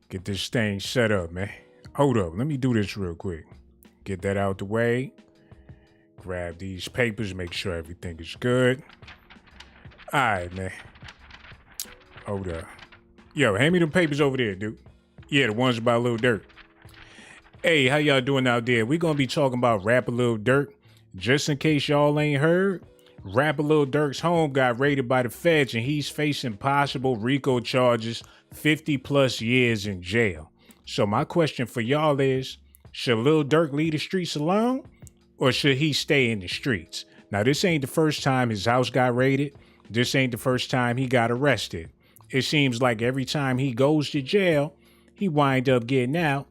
Get this thing set up, man. Hold up. Let me do this real quick. Get that out the way. Grab these papers. Make sure everything is good. All right, man. Hold up. Yo, hand me them papers over there, dude. Yeah, the ones about Lil Durk. Hey, how y'all doing out there? We're going to be talking about rapper Lil Durk. Just in case y'all ain't heard, rapper Lil Durk's home got raided by the feds and he's facing possible RICO charges, 50 plus years in jail. So my question for y'all is, should Lil Durk leave the streets alone or should he stay in the streets? Now, this ain't the first time his house got raided. This ain't the first time he got arrested. It seems like every time he goes to jail, he wind up getting out.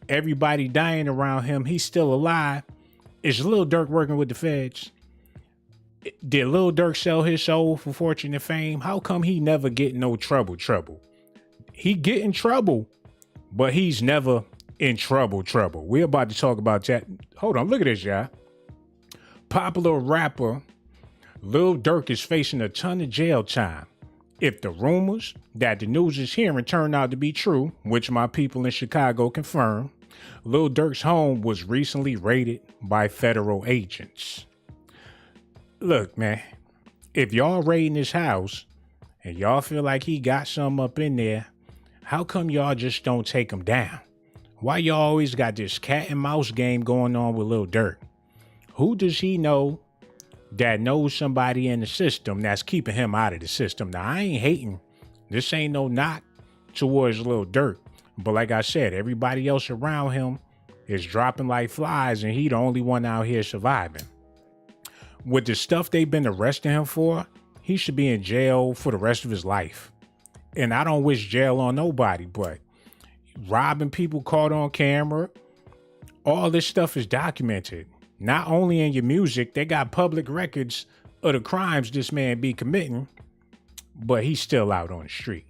Everybody dying around him. He's still alive. Is Lil Durk working with the feds? Did Lil Durk sell his soul for fortune and fame? How come he never get no trouble? He get in trouble, but he's never in trouble. We're about to talk about that. Hold on, look at this, y'all. Popular rapper Lil Durk is facing a ton of jail time. If the rumors that the news is hearing turn out to be true, which my people in Chicago confirm, Lil Durk's home was recently raided by federal agents. Look, man, if y'all raiding his house and y'all feel like he got something up in there, how come y'all just don't take him down? Why y'all always got this cat and mouse game going on with Lil Durk? Who does he know that knows somebody in the system that's keeping him out of the system? Now, I ain't hating. This ain't no knock towards Lil Durk. But like I said, everybody else around him is dropping like flies and he the only one out here surviving. With the stuff they've been arresting him for, he should be in jail for the rest of his life. And I don't wish jail on nobody, but robbing people caught on camera, all this stuff is documented. Not only in your music, they got public records of the crimes this man be committing, but he's still out on the street.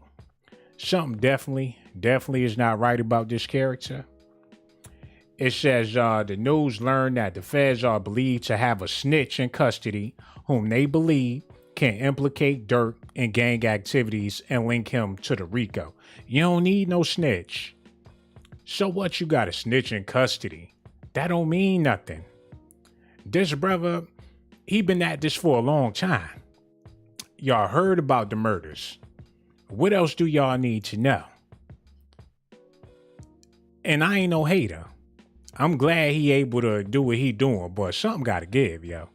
Something definitely is not right about this character. It says the news learned that the feds are believed to have a snitch in custody whom they believe can implicate Durk in gang activities and link him to the RICO. You don't need no snitch. So what, you got a snitch in custody? That don't mean nothing. This brother, he been at this for a long time. Y'all heard about the murders. What else do y'all need to know? And I ain't no hater. I'm glad he able to do what he doing, but something gotta give, yo.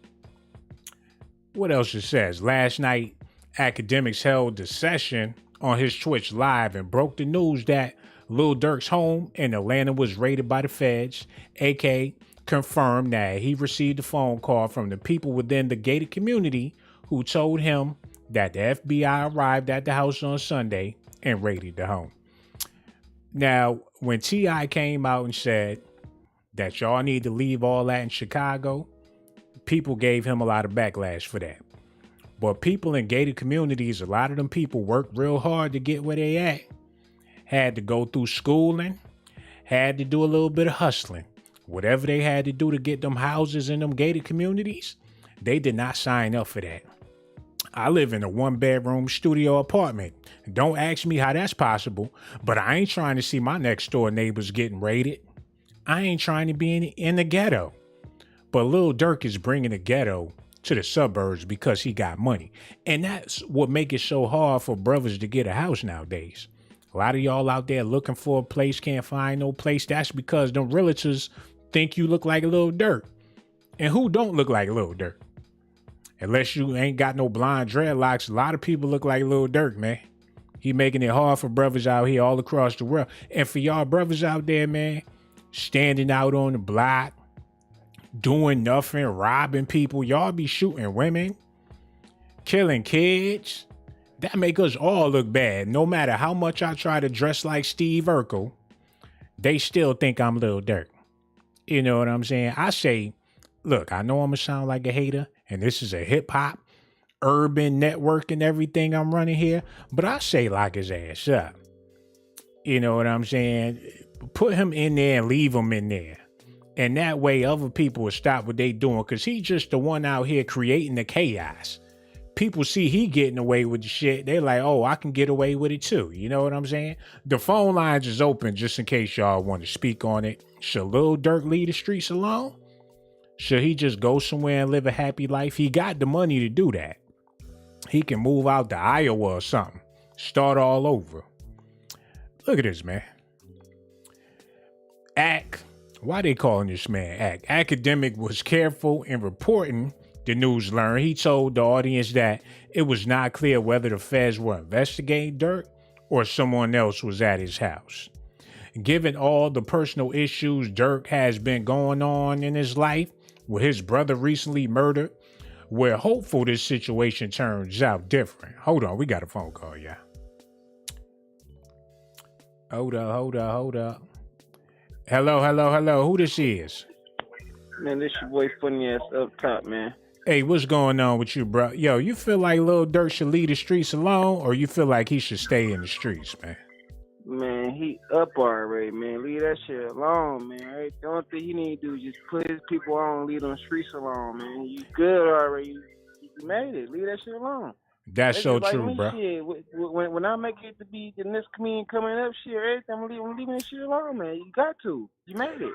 What else it says? Last night, academics held a session on his Twitch live and broke the news that Lil Durk's home in Atlanta was raided by the feds, aka confirmed that he received a phone call from the people within the gated community who told him that the FBI arrived at the house on Sunday and raided the home. Now, when T.I. came out and said that y'all need to leave all that in Chicago, people gave him a lot of backlash for that. But people in gated communities, a lot of them people work real hard to get where they at. Had to go through schooling, had to do a little bit of hustling. Whatever they had to do to get them houses in them gated communities, they did not sign up for that. I live in a 1-bedroom studio apartment. Don't ask me how that's possible, but I ain't trying to see my next door neighbors getting raided. I ain't trying to be in the ghetto. But Lil Durk is bringing the ghetto to the suburbs because he got money. And that's what make it so hard for brothers to get a house nowadays. A lot of y'all out there looking for a place, can't find no place. That's because them realtors think you look like Lil Durk. And who don't look like Lil Durk? Unless you ain't got no blonde dreadlocks, a lot of people look like Lil Durk, man. He making it hard for brothers out here all across the world. And for y'all brothers out there, man, standing out on the block, doing nothing, robbing people, y'all be shooting women, killing kids. That make us all look bad. No matter how much I try to dress like Steve Urkel, they still think I'm Lil Durk. You know what I'm saying? I say, look, I know I'm gonna sound like a hater, and this is a hip hop, urban network and everything I'm running here, but I say lock his ass up. You know what I'm saying? Put him in there and leave him in there. And that way other people will stop what they doing, because he's just the one out here creating the chaos. people see he getting away with the shit, they like, oh, I can get away with it too. You know what I'm saying? The phone lines is open just in case y'all want to speak on it. Should Lil Durk leave the streets alone? Should he just go somewhere and live a happy life? He got the money to do that. He can move out to Iowa or something. Start all over. Look at this, man. Why they calling this man Academic was careful in reporting the news learned. He told the audience that it was not clear whether the feds were investigating Durk or someone else was at his house. Given all the personal issues Durk has been going on in his life, with his brother recently murdered, we're hopeful this situation turns out different. Hold on, we got a phone call, yeah. Hold up. Hello. Who this is? Man, this your boy Funny Ass up top, man. Hey, what's going on with you, bro? Yo, you feel like Lil Durk should leave the streets alone, or you feel like he should stay in the streets, man? Man, he up already, man. Leave that shit alone, man. Right? The only thing he need to do is just put his people on and leave them streets alone, man. You good already. You made it. Leave that shit alone. That's so like true, me, bro. Shit. When I make it to be the next comedian coming up, shit, everything, I'm leaving that shit alone, man. You got to. You made it.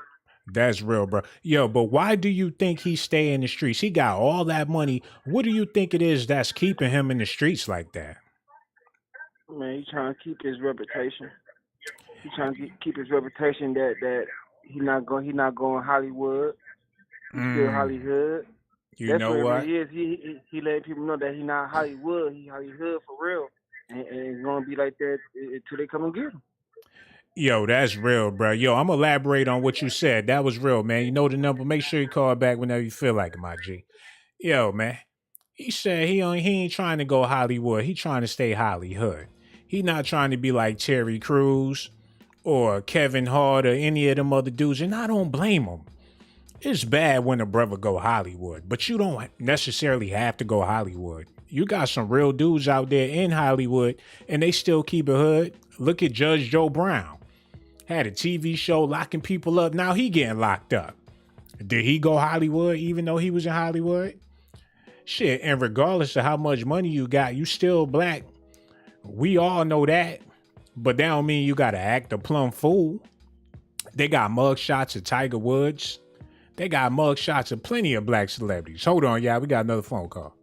That's real, bro. Yo, but why do you think he stay in the streets? He got all that money. What do you think it is that's keeping him in the streets like that? Man, he trying to keep his reputation. He trying to keep his reputation that he not going Hollywood. He's still Hollywood. You know what? He is. He let people know that he not Hollywood. He Hollywood for real, and it's gonna be like that until they come and get him. Yo, that's real, bro. Yo, I'm gonna elaborate on what you said. That was real, man. You know the number. Make sure you call back whenever you feel like it, my G. Yo, man. He said he ain't trying to go Hollywood. He trying to stay Hollywood. He not trying to be like Terry Crews or Kevin Hart or any of them other dudes, and I don't blame him. It's bad when a brother go Hollywood, but you don't necessarily have to go Hollywood. You got some real dudes out there in Hollywood, and they still keep it hood. Look at Judge Joe Brown. Had a TV show locking people up. Now he getting locked up. Did he go Hollywood even though he was in Hollywood? Shit, and regardless of how much money you got, you still black. We all know that, but that don't mean you gotta act a plumb fool. They got mug shots of Tiger Woods. They got mug shots of plenty of black celebrities. Hold on, y'all. We got another phone call.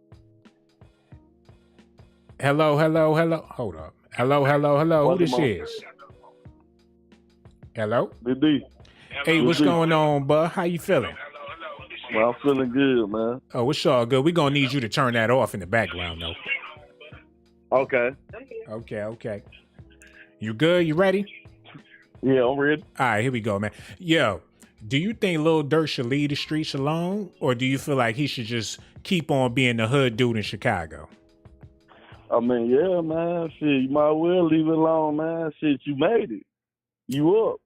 Hello. Hold up. Hello. Who this is? Hello? BD. Hey, what's going on, bud? How you feeling? Well, I'm feeling good, man. Oh, it's all good. We're going to need you to turn that off in the background, though. Okay. Okay. You good? You ready? Yeah, I'm ready. All right, here we go, man. Yo, do you think Lil Durk should leave the streets alone, or do you feel like he should just keep on being the hood dude in Chicago? I mean, yeah, man. Shit, you might well leave it alone, man. Shit, you made it. You up.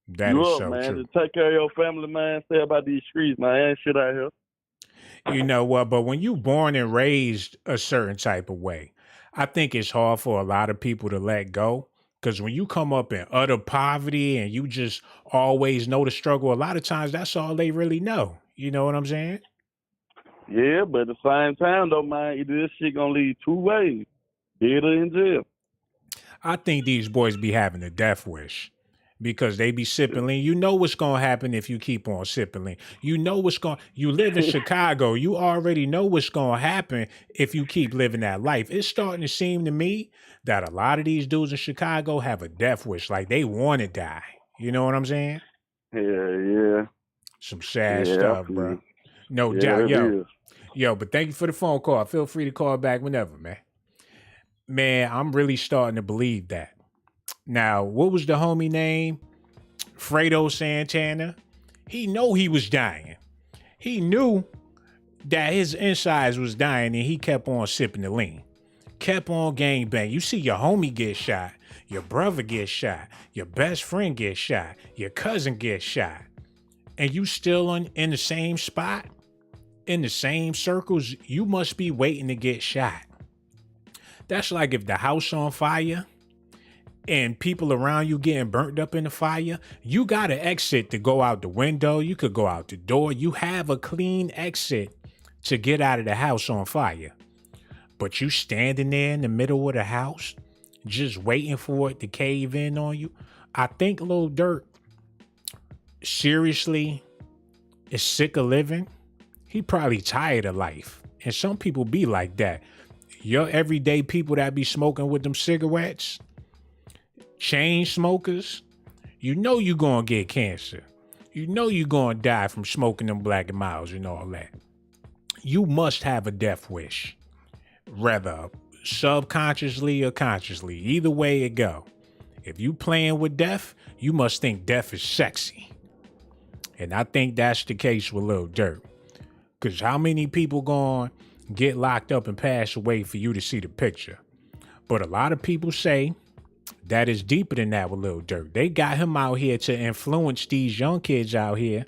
That you is up, so man. true. To take care of your family, man. Stay about these streets, man. Ain't shit out here. You know what? But when you born and raised a certain type of way, I think it's hard for a lot of people to let go. Because when you come up in utter poverty and you just always know the struggle, a lot of times that's all they really know. You know what I'm saying? Yeah, but at the same time, though, man, either this shit gonna lead two ways. Dead or in jail. I think these boys be having a death wish because they be sipping lean. You know what's going to happen if you keep on sipping lean. You know you live in Chicago. You already know what's going to happen if you keep living that life. It's starting to seem to me that a lot of these dudes in Chicago have a death wish. Like they want to die. You know what I'm saying? Yeah. Some sad stuff, bro. No doubt. Yo, but thank you for the phone call. Feel free to call back whenever, man. Man, I'm really starting to believe that. Now, what was the homie name? Fredo Santana. He know he was dying. He knew that his insides was dying and he kept on sipping the lean. Kept on gangbang. You see your homie get shot. Your brother gets shot. Your best friend gets shot. Your cousin gets shot. And you still in the same spot? In the same circles? You must be waiting to get shot. That's like if the house on fire and people around you getting burnt up in the fire, you got to exit to go out the window. You could go out the door. You have a clean exit to get out of the house on fire. but you standing there in the middle of the house, just waiting for it to cave in on you. I think Lil Durk seriously is sick of living. He probably tired of life. And some people be like that. Your everyday people that be smoking with them cigarettes, chain smokers, you know you gonna get cancer. You know you gonna die from smoking them Black and Milds and all that. You must have a death wish, whether subconsciously or consciously. Either way it go. If you playing with death, you must think death is sexy. And I think that's the case with Lil Durk. Because how many people gonna get locked up and pass away for you to see the picture? But a lot of people say that is deeper than that with Lil Durk. They got him out here to influence these young kids out here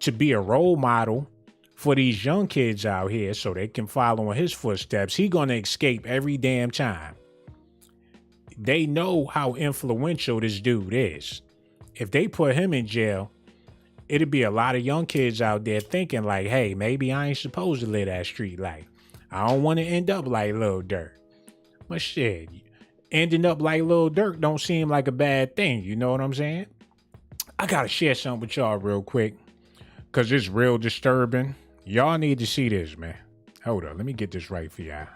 to be a role model for these young kids out here so they can follow in his footsteps. He gonna escape every damn time. They know how influential this dude is. If they put him in jail, it'd be a lot of young kids out there thinking like, hey, maybe I ain't supposed to live that street life. I don't want to end up like Lil Durk. But shit, ending up like Lil Durk don't seem like a bad thing. You know what I'm saying? I got to share something with y'all real quick because it's real disturbing. Y'all need to see this, man. Hold up. Let me get this right for y'all.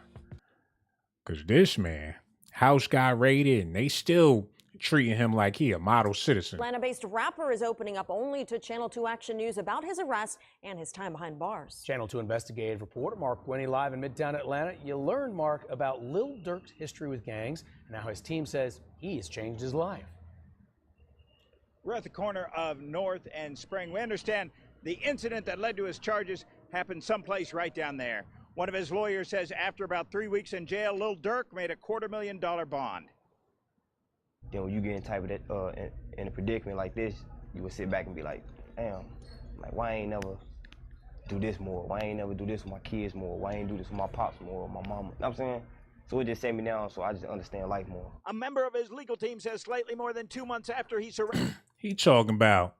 Because this man, house got raided and they still treating him like he a model citizen. Atlanta-based rapper is opening up only to Channel 2 Action News about his arrest and his time behind bars. Channel 2 investigative reporter Mark Winnie live in Midtown Atlanta. You learn, Mark, about Lil Durk's history with gangs and how his team says he has changed his life. We're at the corner of North and Spring. We understand the incident that led to his charges happened someplace right down there. One of his lawyers says after about 3 weeks in jail, Lil Durk made a $250,000 bond. Then when you get in type of that, in a predicament like this, you would sit back and be like, damn, like why I ain't never do this more? Why I ain't never do this with my kids more? Why I ain't do this with my pops more, my mama? You know what I'm saying? So it just set me down, so I just understand life more. A member of his legal team says slightly more than 2 months after he surrendered. He talking about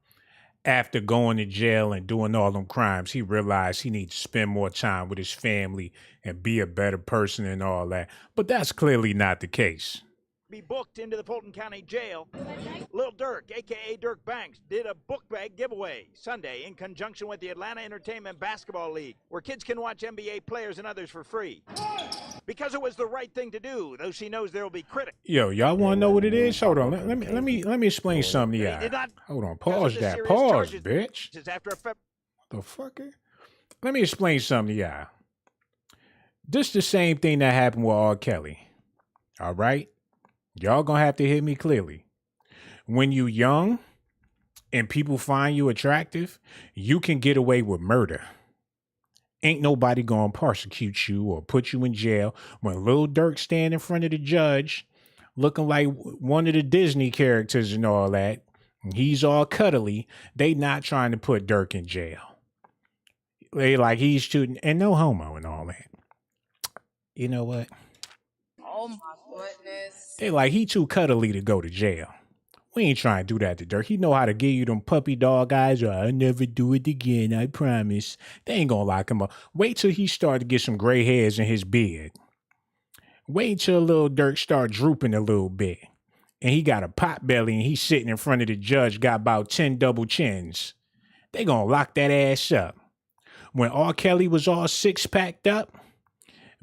after going to jail and doing all them crimes, he realized he needs to spend more time with his family and be a better person and all that. But that's clearly not the case. Be booked into the Fulton County Jail. Lil Durk, a.k.a. Dirk Banks, did a book bag giveaway Sunday in conjunction with the Atlanta Entertainment Basketball League, where kids can watch NBA players and others for free. Because it was the right thing to do, though she knows there will be critics. Yo, y'all want to know what it is? Hold on, let me explain something to y'all. Hold on, pause that, pause, bitch. After the fucker? Let me explain something to y'all. This the same thing that happened with R. Kelly. All right? Y'all gonna have to hear me clearly. When you young and people find you attractive, you can get away with murder. Ain't nobody gonna persecute you or put you in jail. When Lil Durk stand in front of the judge looking like one of the Disney characters and all that, and he's all cuddly, they not trying to put Durk in jail. They like he's shooting, and no homo and all that. You know what? Oh my goodness. They like he too cuddly to go to jail. We ain't trying to do that to Durk. He know how to give you them puppy dog eyes. Or I'll never do it again, I promise. They ain't gonna lock him up. Wait till he start to get some gray hairs in his beard. Wait till Lil Durk start drooping a little bit. And he got a pot belly and he's sitting in front of the judge, got about 10 double chins. They gonna lock that ass up. When R. Kelly was all six-packed up,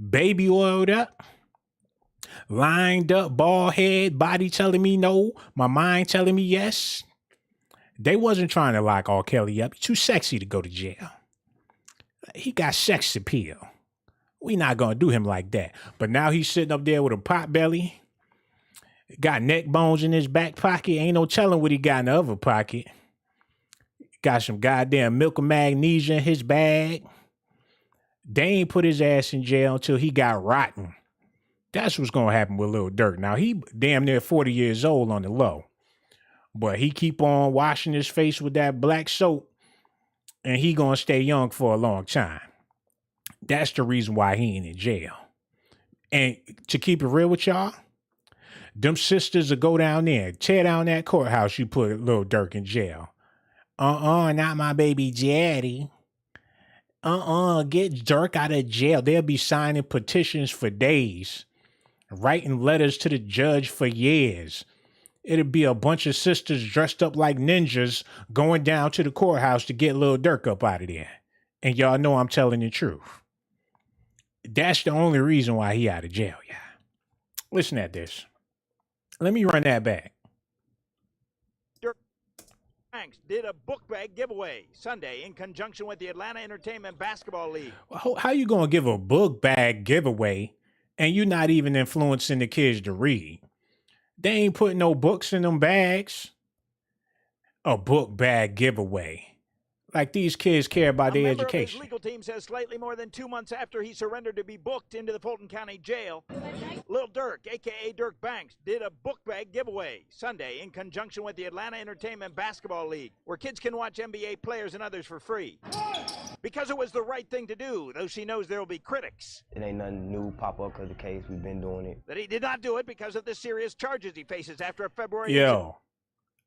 baby oiled up, lined up, bald head, body telling me no, my mind telling me yes. They wasn't trying to lock R. Kelly up. He's too sexy to go to jail. He got sex appeal. We not gonna do him like that. But now he's sitting up there with a pot belly, got neck bones in his back pocket. Ain't no telling what he got in the other pocket. Got some goddamn milk of magnesia in his bag. They ain't put his ass in jail until he got rotten. That's what's going to happen with Lil Durk. Now, he damn near 40 years old on the low. But he keep on washing his face with that black soap. And he going to stay young for a long time. That's the reason why he ain't in jail. And to keep it real with y'all, them sisters will go down there, tear down that courthouse you put Lil Durk in jail. Not my baby daddy. Get Durk out of jail. They'll be signing petitions for days, writing letters to the judge for years. It'll be a bunch of sisters dressed up like ninjas going down to the courthouse to get Lil Durk up out of there. And y'all know I'm telling the truth. That's the only reason why he out of jail, yeah. Listen at this. Let me run that back. Durk Banks did a book bag giveaway Sunday in conjunction with the Atlanta Entertainment Basketball League. How you gonna give a book bag giveaway and you not even influencing the kids to read? They ain't putting no books in them bags. A book bag giveaway. Like these kids care about their education. His legal team says slightly more than 2 months after he surrendered to be booked into the Fulton County Jail, Lil Durk, a.k.a. Durk Banks, did a book bag giveaway Sunday in conjunction with the Atlanta Entertainment Basketball League, where kids can watch NBA players and others for free. Because it was the right thing to do, though she knows there will be critics. It ain't nothing new pop up because the case, we've been doing it. That he did not do it because of the serious charges he faces after a February Yo,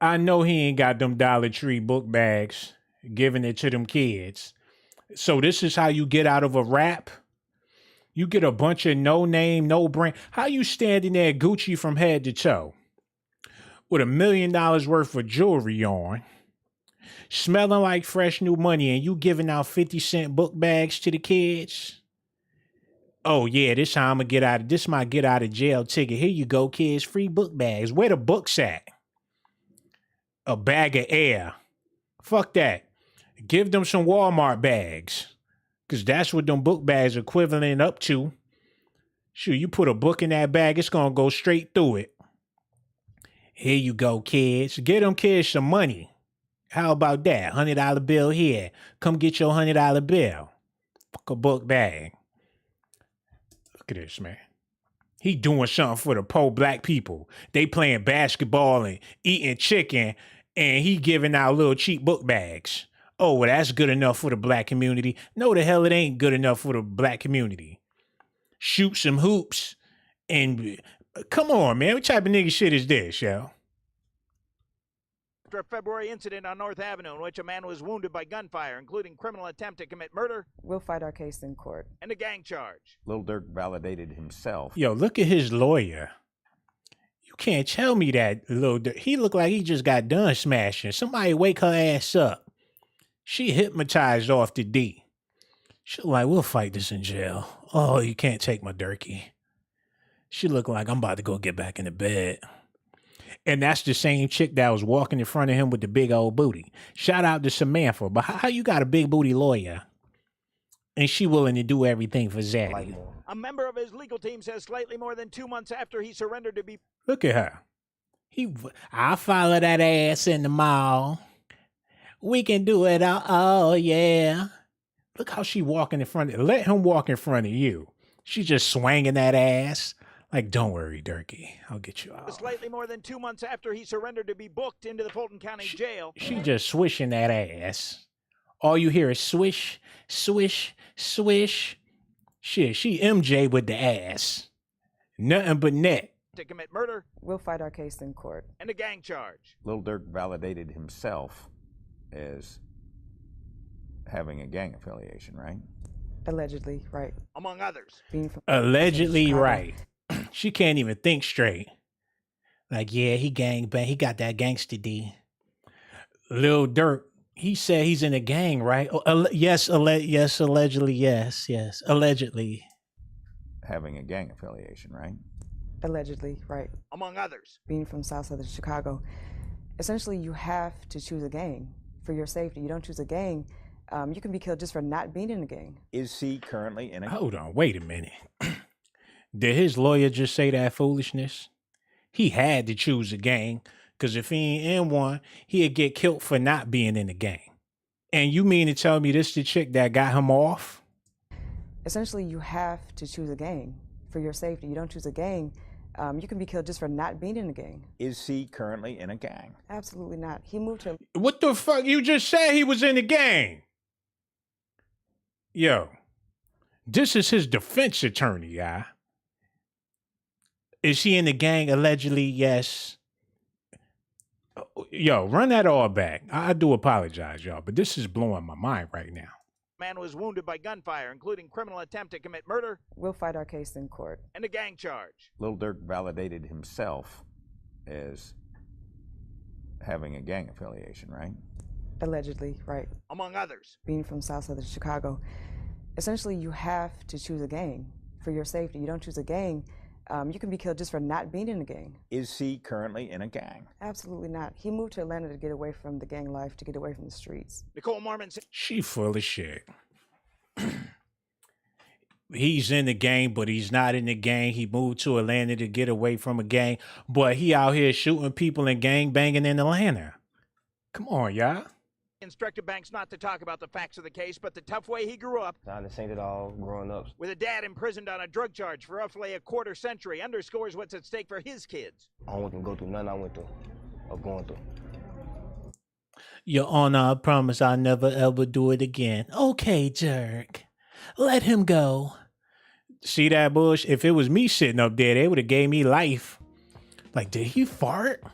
I know he ain't got them Dollar Tree book bags giving it to them kids. So this is how you get out of a rap? You get a bunch of no name, no brand. How you standing there Gucci from head to toe with $1 million worth of jewelry on, smelling like fresh new money, and you giving out 50-cent book bags to the kids? Oh yeah, this how I'm gonna get out of this. My get out of jail ticket. Here you go, kids. Free book bags. Where the books at? A bag of air. Fuck that. Give them some Walmart bags. Because that's what them book bags are equivalent up to. Shoot, you put a book in that bag, it's going to go straight through it. Here you go, kids. Get them kids some money. How about that? $100 bill here. Come get your $100 bill. Fuck a book bag. Look at this, man. He doing something for the poor black people. They playing basketball and eating chicken, and he giving out little cheap book bags. Oh, well, that's good enough for the black community. No, the hell it ain't good enough for the black community. Shoot some hoops and come on, man. What type of nigga shit is this, yo? After a February incident on North Avenue in which a man was wounded by gunfire, including criminal attempt to commit murder. We'll fight our case in court. And a gang charge. Lil Durk validated himself. Yo, look at his lawyer. You can't tell me that Lil Durk. He looked like he just got done smashing. Somebody wake her ass up. She hypnotized off the D. She like, we'll fight this in jail. Oh, you can't take my Durky. She looked like I'm about to go get back in the bed. And that's the same chick that was walking in front of him with the big old booty. Shout out to Samantha. But how you got a big booty lawyer and she willing to do everything for Zaddy? A member of his legal team says slightly more than 2 months after he surrendered to be... Look at her. I'll follow that ass in the mall. We can do it all. Oh, yeah. Look how she walking in front of you. Let him walk in front of you. She's just swinging that ass. Like, don't worry, Durky. I'll get you out. Slightly more than 2 months after he surrendered to be booked into the Fulton County Jail. She just swishing that ass. All you hear is swish, swish, swish. Shit, she MJ with the ass. Nothing but net. To commit murder. We'll fight our case in court. And a gang charge. Lil Durk validated himself as having a gang affiliation, right? Allegedly, right. Among others. Allegedly, right. She can't even think straight. Like, yeah, he gang bang. He got that gangster D. Lil Durk, he said he's in a gang, right? Oh, yes, allegedly, yes. Allegedly. Having a gang affiliation, right? Allegedly, right. Among others. Being from South Southern Chicago, essentially you have to choose a gang for your safety. You don't choose a gang, you can be killed just for not being in a gang. Is he currently in a gang? Hold on, wait a minute. Did his lawyer just say that foolishness? He had to choose a gang, because if he ain't in one, he'd get killed for not being in a gang. And you mean to tell me this the chick that got him off? Essentially, you have to choose a gang for your safety. You don't choose a gang, you can be killed just for not being in a gang. Is he currently in a gang? Absolutely not. He moved to... What the fuck? You just said he was in a gang. Yo, this is his defense attorney, yeah. Is he in the gang? Allegedly, yes. Yo, run that all back. I do apologize, y'all, but this is blowing my mind right now. Man was wounded by gunfire, including criminal attempt to commit murder. We'll fight our case in court. And a gang charge. Lil Durk validated himself as having a gang affiliation, right? Allegedly, right. Among others. Being from South Southern Chicago, essentially you have to choose a gang for your safety. You don't choose a gang, you can be killed just for not being in a gang. Is he currently in a gang? Absolutely not. He moved to Atlanta to get away from the gang life, to get away from the streets. Nicole Mormon said she full of shit. He's in the gang, but he's not in the gang. He moved to Atlanta to get away from a gang, but he out here shooting people and gang banging in Atlanta. Come on, y'all. Instructed Banks not to talk about the facts of the case, but the tough way he grew up. I understand it all growing up. With a dad imprisoned on a drug charge for roughly a quarter century underscores what's at stake for his kids. I don't want them to go through nothing I went through or going through. Your Honor, I promise I'll never ever do it again. Okay, Durk. Let him go. See that bush? If it was me sitting up there, they would have gave me life. Like, did he fart?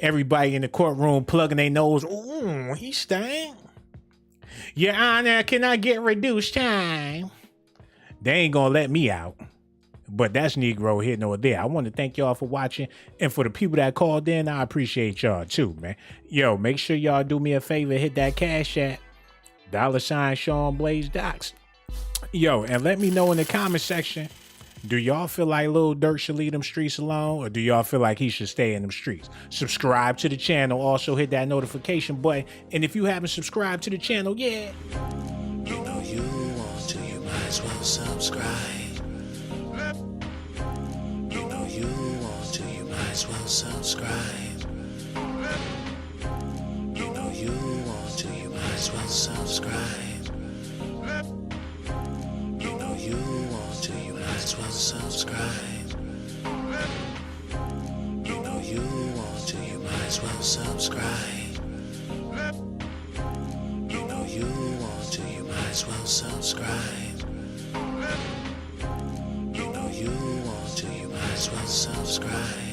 Everybody in the courtroom plugging their nose. Ooh, he stank. Your Honor, can I get reduced time? They ain't gonna let me out. But that's Negro here nor there. I want to thank y'all for watching. And for the people that called in, I appreciate y'all too, man. Yo, make sure y'all do me a favor. Hit that Cash App. $ Sean Blaze Docs. Yo, and let me know in the comment section. Do y'all feel like Lil Durk should leave them streets alone, or do y'all feel like he should stay in them streets? Subscribe to the channel. Also hit that notification button. And if you haven't subscribed to the channel yet, you know you want to, you might as well subscribe. You know you want to, you might as well subscribe. You know you want to, you might as well subscribe. You know you want to, you might as well subscribe. You know you want to, you might as well subscribe. You know you want to, you might as well subscribe. You know you want to, you might as well subscribe.